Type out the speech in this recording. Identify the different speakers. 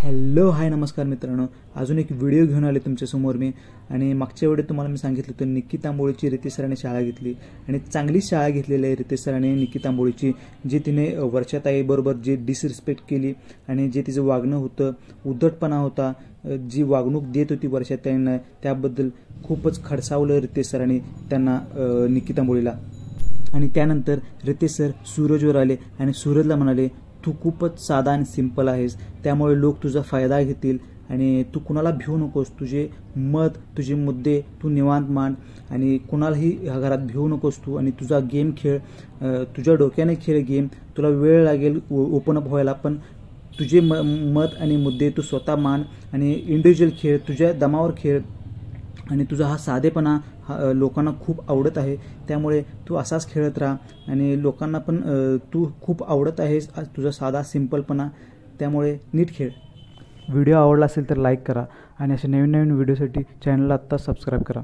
Speaker 1: Hello hi नमस्कार मित्रांनो, अजून एक व्हिडिओ घेऊन आले तुमच्यासमोर मी। आणि मागच्या व्हिडिओत तुम्हाला मी सांगितलं तर निक्की तांबोळीची रितेश सरांनी शाळा घेतली आणि चांगली शाळा घेतलेली आहे रितेश सरांनी निक्की तांबोळीची। जी तिने वर्षाताईबरोबर जे डिसरिस्पेक्ट केली आणि जे तिचं वागणं होतं, उद्धटपणा होता, जी वागणूक देत होती वर्षाताईंना, त्याबद्दल खूपच खडसावलं रितेश सरांनी त्यांना, निक्की तांबोळीला। आणि त्यानंतर रितेश सर सूरजवर आले आणि सूरजला म्हणाले, तू खूपच साधा आणि सिंपल आहेस, त्यामुळे लोक तुझा फायदा घेतील आणि तू कुणाला भिवू नकोस। तुझे मत, तुझे मुद्दे तू निवांत मांड आणि कुणालाही ह्या घरात भिवू नकोस तू। आणि तुझा गेम खेळ, तुझ्या डोक्याने खेळ गेम। तुला वेळ लागेल ओपन अप व्हायला, पण तुझे मत आणि मुद्दे तू स्वतः मांड आणि इंडिव्हिज्युअल खेळ, तुझ्या दमावर खेळ। आणि तुझा हा साधेपणा लोकांना खूप आवडत आहे, त्यामुळे तू असाच खेळत राहा आणि लोकांना पण तू खूप आवडत आहेस, तुझा साधा सिंपलपणा, त्यामुळे नीट खेळ। व्हिडिओ आवडला असेल तर लाईक करा आणि असे नवीन नवीन व्हिडिओसाठी चॅनलला आत्ता सबस्क्राईब करा।